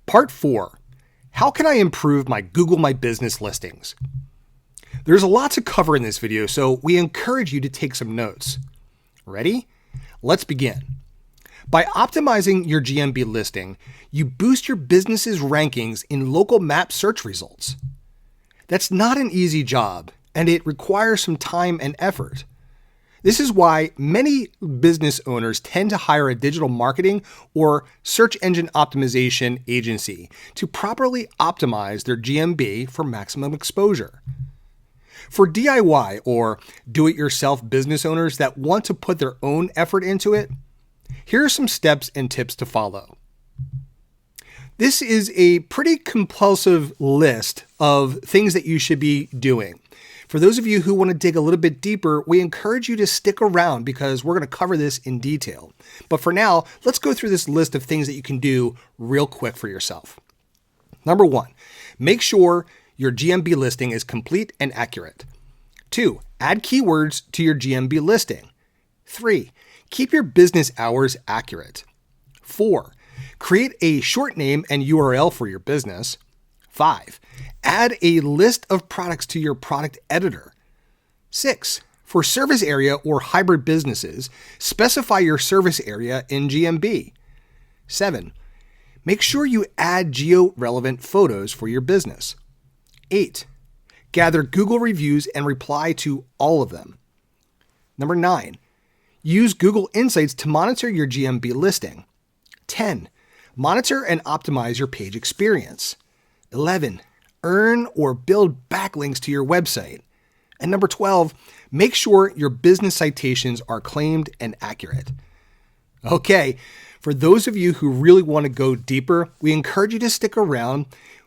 Part 4. How can I improve my Google My Business listings? There's a lot to cover in this video, so we encourage you to take some notes. Ready? Let's begin. By optimizing your GMB listing, you boost your business's rankings in local map search results. That's not an easy job, and it requires some time and effort. This is why many business owners tend to hire a digital marketing or search engine optimization agency to properly optimize their GMB for maximum exposure. For DIY or do-it-yourself business owners that want to put their own effort into it, here are some steps and tips to follow. This is a pretty compulsive list of things that you should be doing. For those of you who want to dig a little bit deeper, we encourage you to stick around because we're going to cover this in detail. But for now, let's go through this list of things that you can do real quick for yourself. Number 1, make sure your GMB listing is complete and accurate. 2, add keywords to your GMB listing. 3, keep your business hours accurate. 4, create a short name and URL for your business. 5, add a list of products to your product editor. 6, for service area or hybrid businesses, specify your service area in GMB. 7, make sure you add geo-relevant photos for your business. 8, gather Google reviews and reply to all of them. Number 9, use Google Insights to monitor your GMB listing. 10, monitor and optimize your page experience. 11, earn or build backlinks to your website. And number 12, make sure your business citations are claimed and accurate. Okay, for those of you who really want to go deeper, we encourage you to stick around.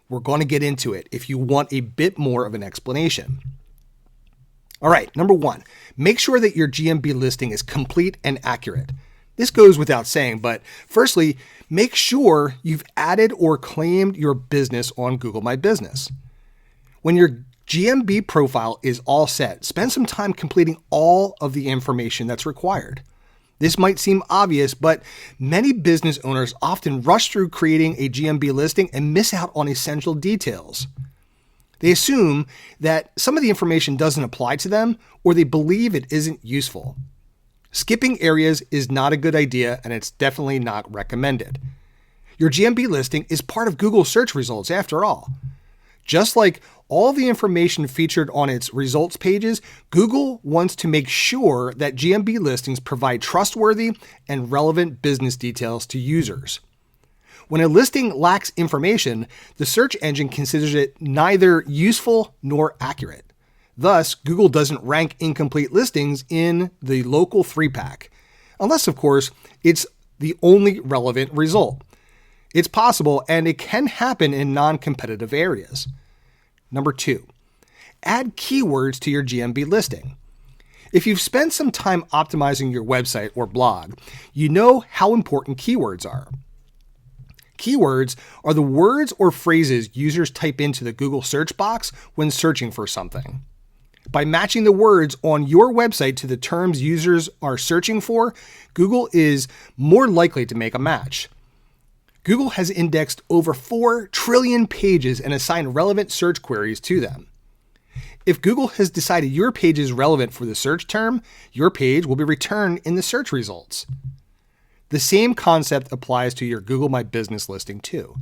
We're going to get into it if you want a bit more of an explanation. All right, number 1, make sure that your GMB listing is complete and accurate. This goes without saying, but firstly, make sure you've added or claimed your business on Google My Business. When your GMB profile is all set, spend some time completing all of the information that's required. This might seem obvious, but many business owners often rush through creating a GMB listing and miss out on essential details. They assume that some of the information doesn't apply to them, or they believe it isn't useful. Skipping areas is not a good idea, and it's definitely not recommended. Your GMB listing is part of Google search results after all. Just like all the information featured on its results pages, Google wants to make sure that GMB listings provide trustworthy and relevant business details to users. When a listing lacks information, the search engine considers it neither useful nor accurate. Thus, Google doesn't rank incomplete listings in the local 3-pack, unless, of course, it's the only relevant result. It's possible, and it can happen in non-competitive areas. Number 2, add keywords to your GMB listing. If you've spent some time optimizing your website or blog, you know how important keywords are. Keywords are the words or phrases users type into the Google search box when searching for something. By matching the words on your website to the terms users are searching for, Google is more likely to make a match. Google has indexed over 4 trillion pages and assigned relevant search queries to them. If Google has decided your page is relevant for the search term, your page will be returned in the search results. The same concept applies to your Google My Business listing too.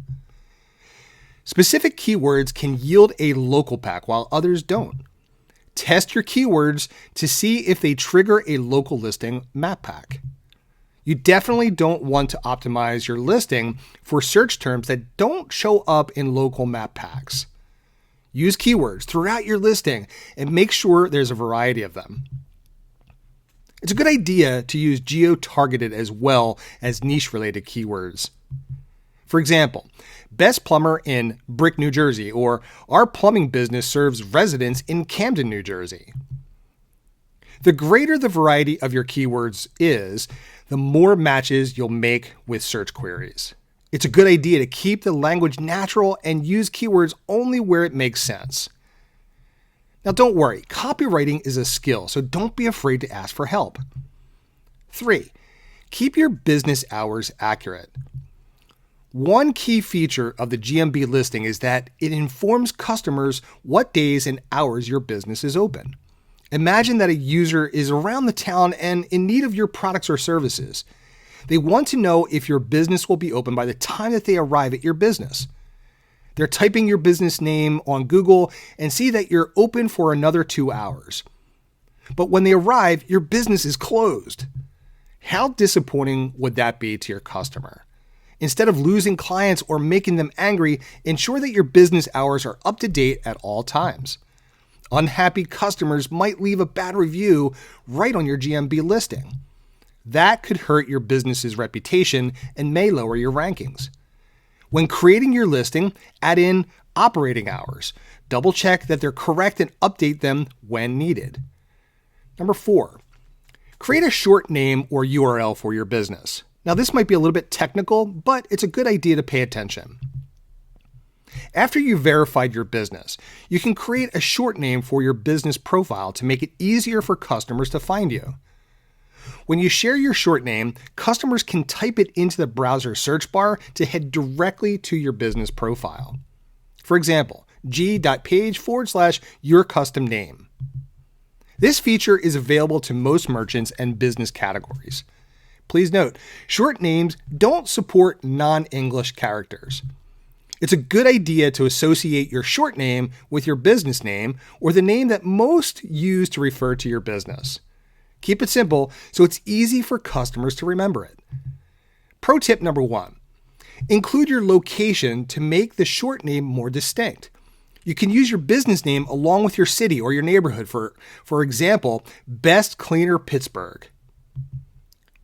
Specific keywords can yield a local pack while others don't. Test your keywords to see if they trigger a local listing map pack. You definitely don't want to optimize your listing for search terms that don't show up in local map packs. Use keywords throughout your listing and make sure there's a variety of them. It's a good idea to use geo-targeted as well as niche-related keywords. For example, Best Plumber in Brick, New Jersey, or Our Plumbing Business Serves Residents in Camden, New Jersey. The greater the variety of your keywords is, the more matches you'll make with search queries. It's a good idea to keep the language natural and use keywords only where it makes sense. Now don't worry, copywriting is a skill, so don't be afraid to ask for help. 3, keep your business hours accurate. One key feature of the GMB listing is that it informs customers what days and hours your business is open. Imagine that a user is around the town and in need of your products or services. They want to know if your business will be open by the time that they arrive at your business. They're typing your business name on Google and see that you're open for another 2 hours. But when they arrive, your business is closed. How disappointing would that be to your customer? Instead of losing clients or making them angry, ensure that your business hours are up to date at all times. Unhappy customers might leave a bad review right on your GMB listing. That could hurt your business's reputation and may lower your rankings. When creating your listing, add in operating hours. Double check that they're correct and update them when needed. Number 4, create a short name or URL for your business. Now, this might be a little bit technical, but it's a good idea to pay attention. After you've verified your business, you can create a short name for your business profile to make it easier for customers to find you. When you share your short name, customers can type it into the browser search bar to head directly to your business profile. For example, g.page/your custom name. This feature is available to most merchants and business categories. Please note, short names don't support non-English characters. It's a good idea to associate your short name with your business name or the name that most use to refer to your business. Keep it simple so it's easy for customers to remember it. Pro tip number 1, include your location to make the short name more distinct. You can use your business name along with your city or your neighborhood, for example, Best Cleaner Pittsburgh.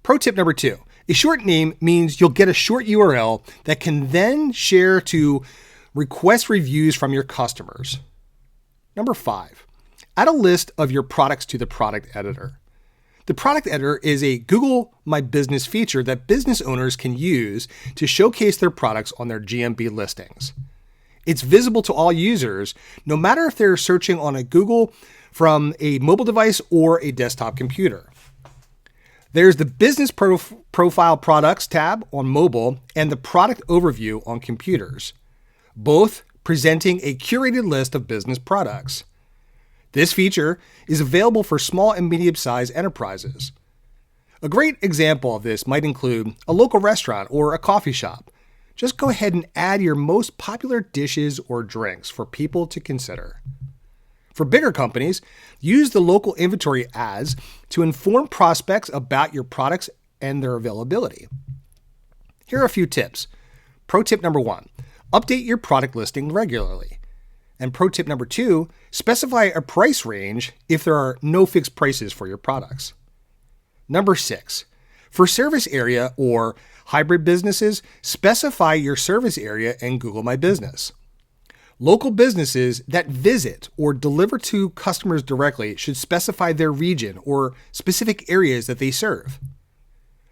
Pro tip number 2, a short name means you'll get a short URL that can then share to request reviews from your customers. Number 5, add a list of your products to the product editor. The product editor is a Google My Business feature that business owners can use to showcase their products on their GMB listings. It's visible to all users, no matter if they're searching on a Google from a mobile device or a desktop computer. There's the Business Profile Products tab on mobile and the Product Overview on computers, both presenting a curated list of business products. This feature is available for small and medium-sized enterprises. A great example of this might include a local restaurant or a coffee shop. Just go ahead and add your most popular dishes or drinks for people to consider. For bigger companies, use the local inventory ads to inform prospects about your products and their availability. Here are a few tips. Pro tip number 1, update your product listing regularly. And pro tip number 2, specify a price range if there are no fixed prices for your products. Number 6, for service area or hybrid businesses, specify your service area in Google My Business. Local businesses that visit or deliver to customers directly should specify their region or specific areas that they serve.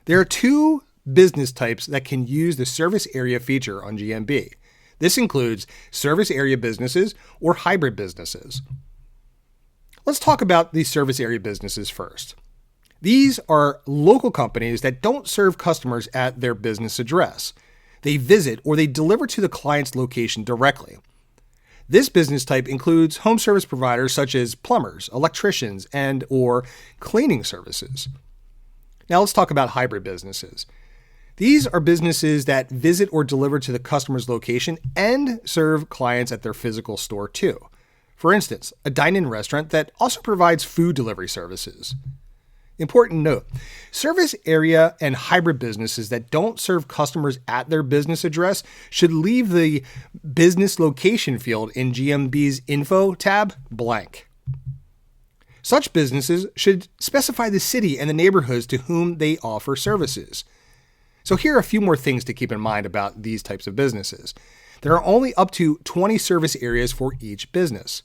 There are 2 business types that can use the service area feature on GMB. This includes service area businesses or hybrid businesses. Let's talk about these service area businesses first. These are local companies that don't serve customers at their business address. They visit or they deliver to the client's location directly. This business type includes home service providers such as plumbers, electricians, and or cleaning services. Now let's talk about hybrid businesses. These are businesses that visit or deliver to the customer's location and serve clients at their physical store too. For instance, a dine-in restaurant that also provides food delivery services. Important note, service area and hybrid businesses that don't serve customers at their business address should leave the business location field in GMB's info tab blank. Such businesses should specify the city and the neighborhoods to whom they offer services. So here are a few more things to keep in mind about these types of businesses. There are only up to 20 service areas for each business.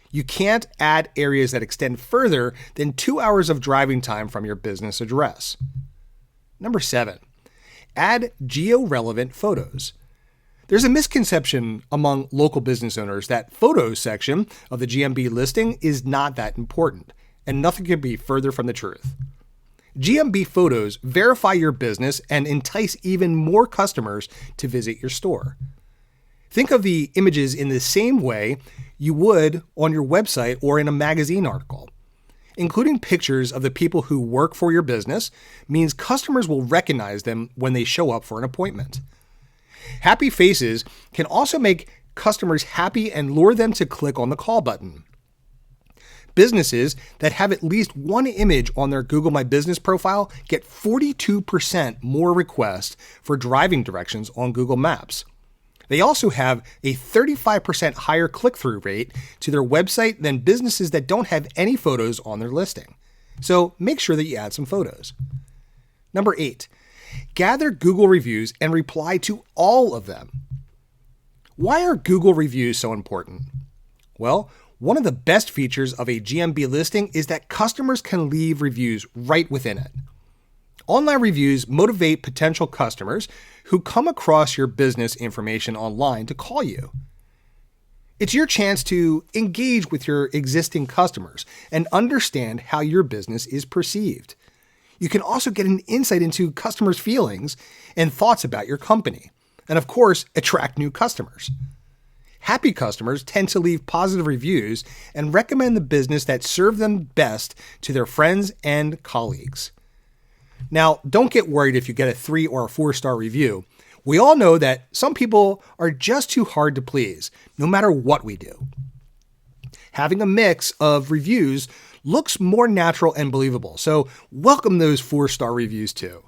You can't add areas that extend further than 2 hours of driving time from your business address. Number 7, add geo-relevant photos. There's a misconception among local business owners that photos section of the GMB listing is not that important, and nothing could be further from the truth. GMB photos verify your business and entice even more customers to visit your store. Think of the images in the same way you would on your website or in a magazine article. Including pictures of the people who work for your business means customers will recognize them when they show up for an appointment. Happy faces can also make customers happy and lure them to click on the call button. Businesses that have at least one image on their Google My Business profile get 42% more requests for driving directions on Google Maps. They also have a 35% higher click-through rate to their website than businesses that don't have any photos on their listing. So make sure that you add some photos. Number 8, gather Google reviews and reply to all of them. Why are Google reviews so important? Well, one of the best features of a GMB listing is that customers can leave reviews right within it. Online reviews motivate potential customers who come across your business information online to call you. It's your chance to engage with your existing customers and understand how your business is perceived. You can also get an insight into customers' feelings and thoughts about your company, and of course, attract new customers. Happy customers tend to leave positive reviews and recommend the business that serves them best to their friends and colleagues. Now, don't get worried if you get a 3 or a 4-star review. We all know that some people are just too hard to please, no matter what we do. Having a mix of reviews looks more natural and believable, so welcome those 4-star reviews too.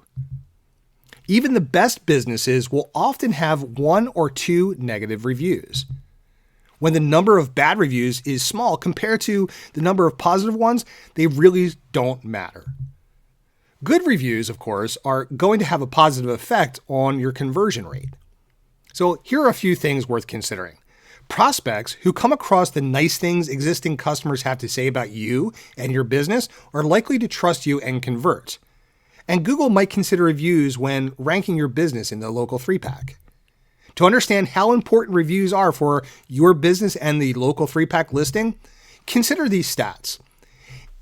Even the best businesses will often have 1 or 2 negative reviews. When the number of bad reviews is small compared to the number of positive ones, they really don't matter. Good reviews, of course, are going to have a positive effect on your conversion rate. So here are a few things worth considering. Prospects who come across the nice things existing customers have to say about you and your business are likely to trust you and convert. And Google might consider reviews when ranking your business in the local 3-pack. To understand how important reviews are for your business and the local 3-pack listing, consider these stats.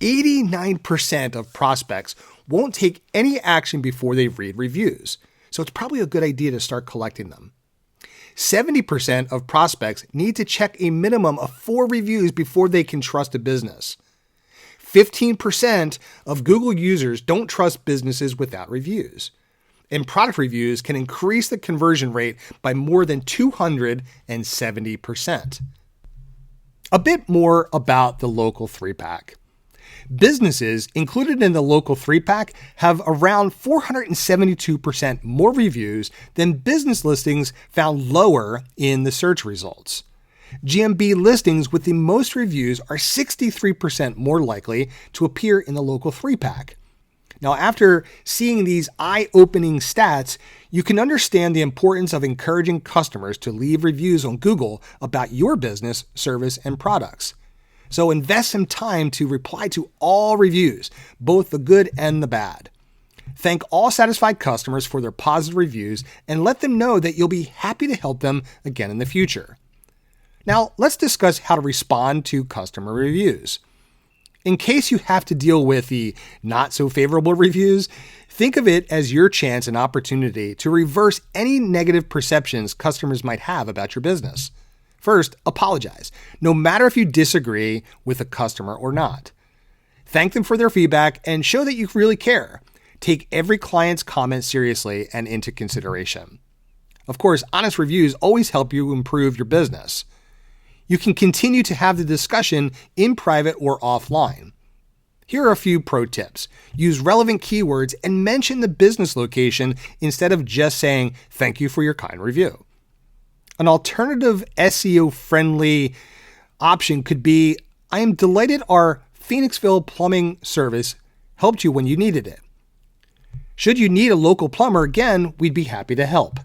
89% of prospects won't take any action before they read reviews, so it's probably a good idea to start collecting them. 70% of prospects need to check a minimum of 4 reviews before they can trust a business. 15% of Google users don't trust businesses without reviews. And product reviews can increase the conversion rate by more than 270%. A bit more about the local 3-pack. Businesses included in the local 3-pack have around 472% more reviews than business listings found lower in the search results. GMB listings with the most reviews are 63% more likely to appear in the local 3-pack. Now, after seeing these eye-opening stats, you can understand the importance of encouraging customers to leave reviews on Google about your business, service, and products. So invest some time to reply to all reviews, both the good and the bad. Thank all satisfied customers for their positive reviews and let them know that you'll be happy to help them again in the future. Now, let's discuss how to respond to customer reviews. In case you have to deal with the not so favorable reviews, think of it as your chance and opportunity to reverse any negative perceptions customers might have about your business. First, apologize, no matter if you disagree with a customer or not. Thank them for their feedback and show that you really care. Take every client's comment seriously and into consideration. Of course, honest reviews always help you improve your business. You can continue to have the discussion in private or offline. Here are a few pro tips. Use relevant keywords and mention the business location instead of just saying, "Thank you for your kind review." An alternative SEO-friendly option could be, "I am delighted our Phoenixville plumbing service helped you when you needed it. Should you need a local plumber again, we'd be happy to help."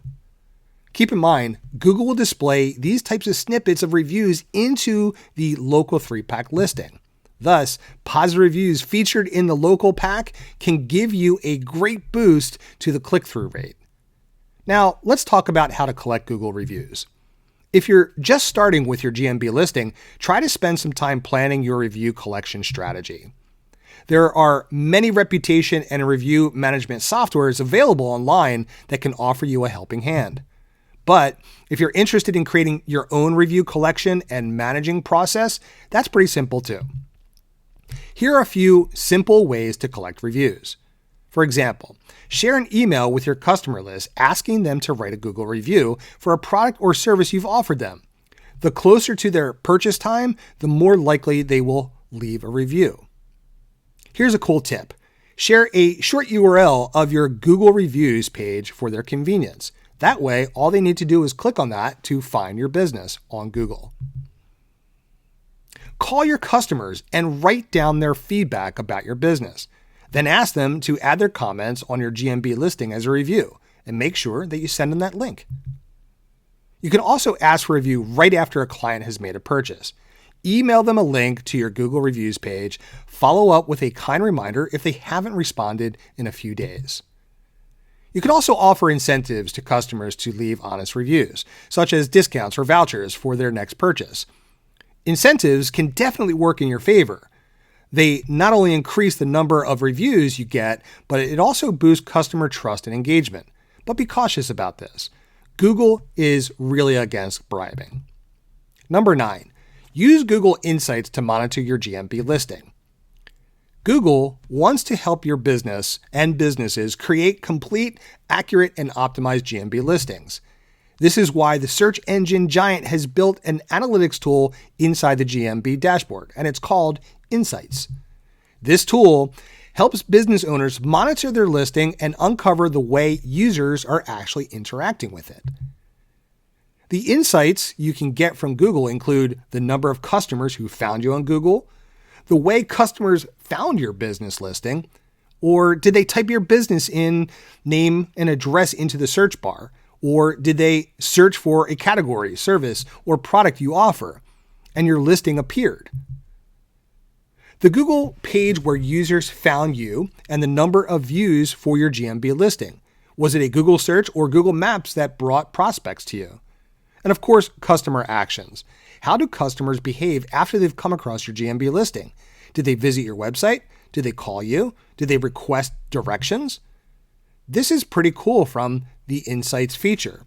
Keep in mind, Google will display these types of snippets of reviews into the local 3-pack listing. Thus, positive reviews featured in the local pack can give you a great boost to the click-through rate. Now, let's talk about how to collect Google reviews. If you're just starting with your GMB listing, try to spend some time planning your review collection strategy. There are many reputation and review management softwares available online that can offer you a helping hand. But if you're interested in creating your own review collection and managing process, that's pretty simple too. Here are a few simple ways to collect reviews. For example, share an email with your customer list asking them to write a Google review for a product or service you've offered them. The closer to their purchase time, the more likely they will leave a review. Here's a cool tip. Share a short URL of your Google reviews page for their convenience. That way, all they need to do is click on that to find your business on Google. Call your customers and write down their feedback about your business. Then ask them to add their comments on your GMB listing as a review and make sure that you send them that link. You can also ask for a review right after a client has made a purchase. Email them a link to your Google reviews page. Follow up with a kind reminder if they haven't responded in a few days. You can also offer incentives to customers to leave honest reviews, such as discounts or vouchers for their next purchase. Incentives can definitely work in your favor. They not only increase the number of reviews you get, but it also boosts customer trust and engagement. But be cautious about this. Google is really against bribing. Number 9, use Google Insights to monitor your GMB listing. Google wants to help your business and businesses create complete, accurate, and optimized GMB listings. This is why the search engine giant has built an analytics tool inside the GMB dashboard, and it's called Insights. This tool helps business owners monitor their listing and uncover the way users are actually interacting with it. The insights you can get from Google include the number of customers who found you on Google, the way customers found your business listing, or did they type your business name and address into the search bar, or did they search for a category, service, or product you offer, and your listing appeared. The Google page where users found you and the number of views for your GMB listing. Was it a Google search or Google Maps that brought prospects to you? And of course, customer actions. How do customers behave after they've come across your GMB listing? Did they visit your website? Did they call you? Did they request directions? This is pretty cool from the Insights feature.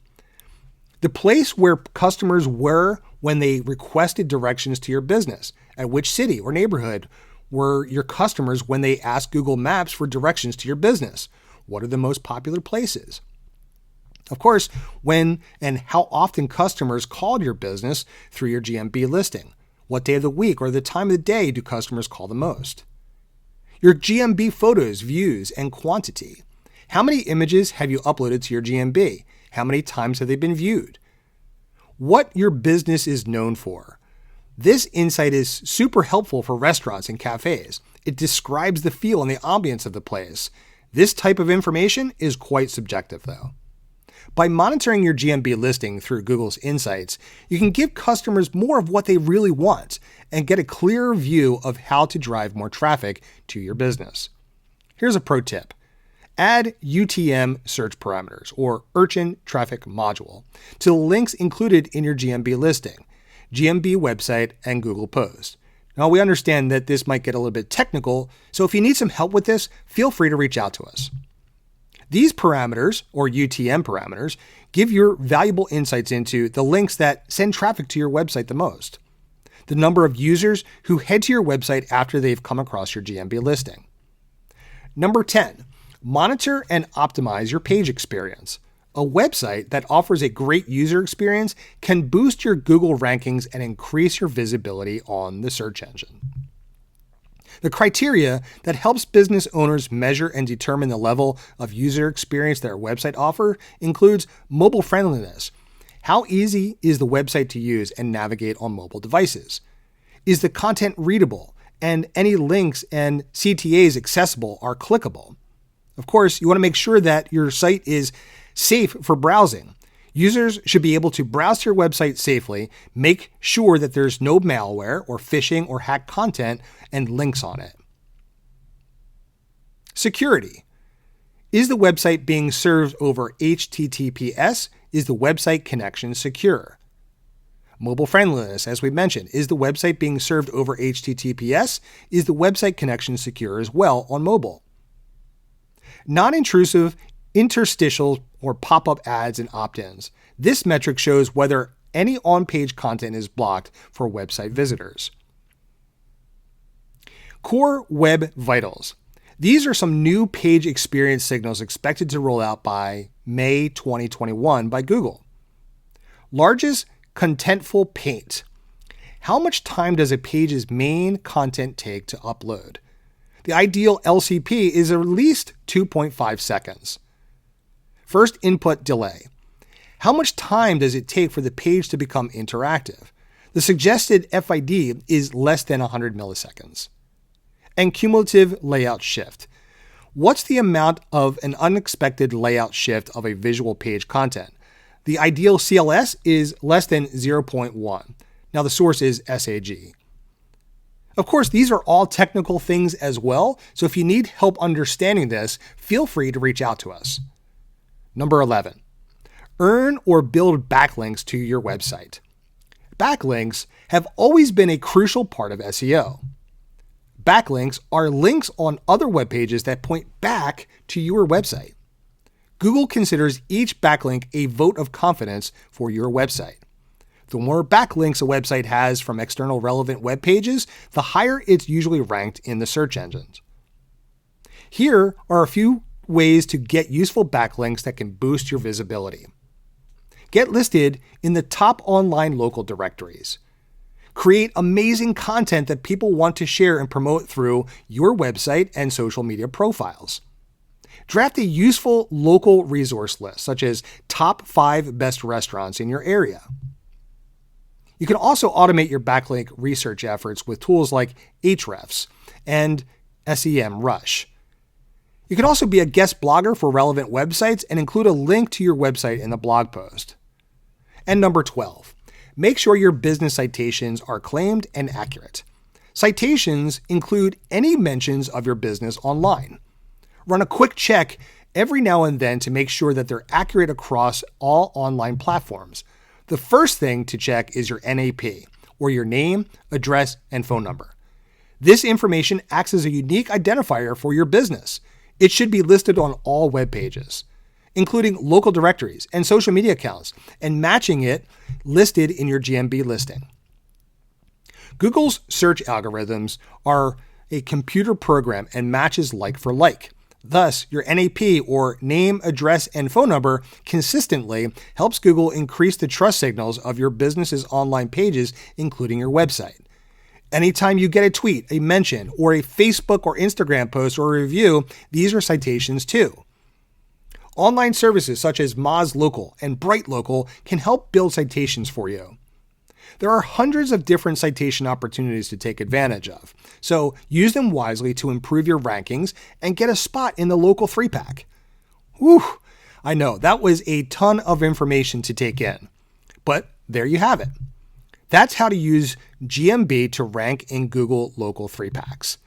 The place where customers were when they requested directions to your business. At which city or neighborhood were your customers when they asked Google Maps for directions to your business? What are the most popular places? Of course, when and how often customers called your business through your GMB listing. What day of the week or the time of the day do customers call the most? Your GMB photos, views, and quantity. How many images have you uploaded to your GMB? How many times have they been viewed? What your business is known for. This insight is super helpful for restaurants and cafes. It describes the feel and the ambience of the place. This type of information is quite subjective though. By monitoring your GMB listing through Google's Insights, you can give customers more of what they really want and get a clearer view of how to drive more traffic to your business. Here's a pro tip. Add UTM search parameters, or Urchin Traffic Module, to the links included in your GMB listing, GMB website, and Google Post. Now, we understand that this might get a little bit technical, so if you need some help with this, feel free to reach out to us. These parameters, or UTM parameters, give your valuable insights into the links that send traffic to your website the most, the number of users who head to your website after they've come across your GMB listing. Number 10, monitor and optimize your page experience. A website that offers a great user experience can boost your Google rankings and increase your visibility on the search engine. The criteria that helps business owners measure and determine the level of user experience their website offers includes mobile friendliness. How easy is the website to use and navigate on mobile devices? Is the content readable and any links and CTAs accessible are clickable? Of course, you want to make sure that your site is safe for browsing. Users should be able to browse to your website safely, make sure that there's no malware or phishing or hacked content and links on it. Security. Is the website being served over HTTPS? Is the website connection secure? Mobile friendliness, as we mentioned, is the website being served over HTTPS? Is the website connection secure as well on mobile? Non-intrusive interstitial or pop-up ads and opt-ins. This metric shows whether any on-page content is blocked for website visitors. Core Web Vitals. These are some new page experience signals expected to roll out by May 2021 by Google. Largest contentful paint. How much time does a page's main content take to upload? The ideal LCP is at least 2.5 seconds. First input delay. How much time does it take for the page to become interactive? The suggested FID is less than 100 milliseconds. And cumulative layout shift. What's the amount of an unexpected layout shift of a visual page content? The ideal CLS is less than 0.1. Now the source is SAG. Of course, these are all technical things as well, so if you need help understanding this, feel free to reach out to us. Number 11. Earn or build backlinks to your website. Backlinks have always been a crucial part of SEO. Backlinks are links on other web pages that point back to your website. Google considers each backlink a vote of confidence for your website. The more backlinks a website has from external relevant web pages, the higher it's usually ranked in the search engines. Here are a few ways to get useful backlinks that can boost your visibility. Get listed in the top online local directories. Create amazing content that people want to share and promote through your website and social media profiles. Draft a useful local resource list, such as top 5 best restaurants in your area. You can also automate your backlink research efforts with tools like Ahrefs and SEMrush. You can also be a guest blogger for relevant websites and include a link to your website in the blog post. And number 12, make sure your business citations are claimed and accurate. Citations include any mentions of your business online. Run a quick check every now and then to make sure that they're accurate across all online platforms. The first thing to check is your NAP, or your name, address, and phone number. This information acts as a unique identifier for your business. It should be listed on all web pages, including local directories and social media accounts, and matching it listed in your GMB listing. Google's search algorithms are a computer program and matches like for like. Thus, your NAP, or name, address, and phone number, consistently helps Google increase the trust signals of your business's online pages, including your website. Anytime you get a tweet, a mention, or a Facebook or Instagram post or a review, these are citations too. Online services such as Moz Local and Bright Local can help build citations for you. There are hundreds of different citation opportunities to take advantage of, so use them wisely to improve your rankings and get a spot in the local 3-pack. Whew, I know, that was a ton of information to take in, but there you have it. That's how to use GMB to rank in Google local 3-packs.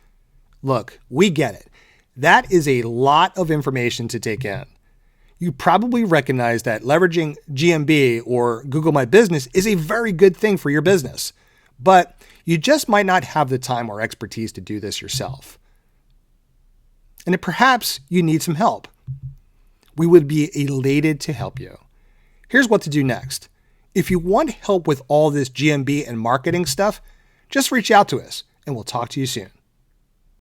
Look, we get it. That is a lot of information to take in. You probably recognize that leveraging GMB or Google My Business is a very good thing for your business, but you just might not have the time or expertise to do this yourself. And perhaps you need some help. We would be elated to help you. Here's what to do next. If you want help with all this GMB and marketing stuff, just reach out to us and we'll talk to you soon.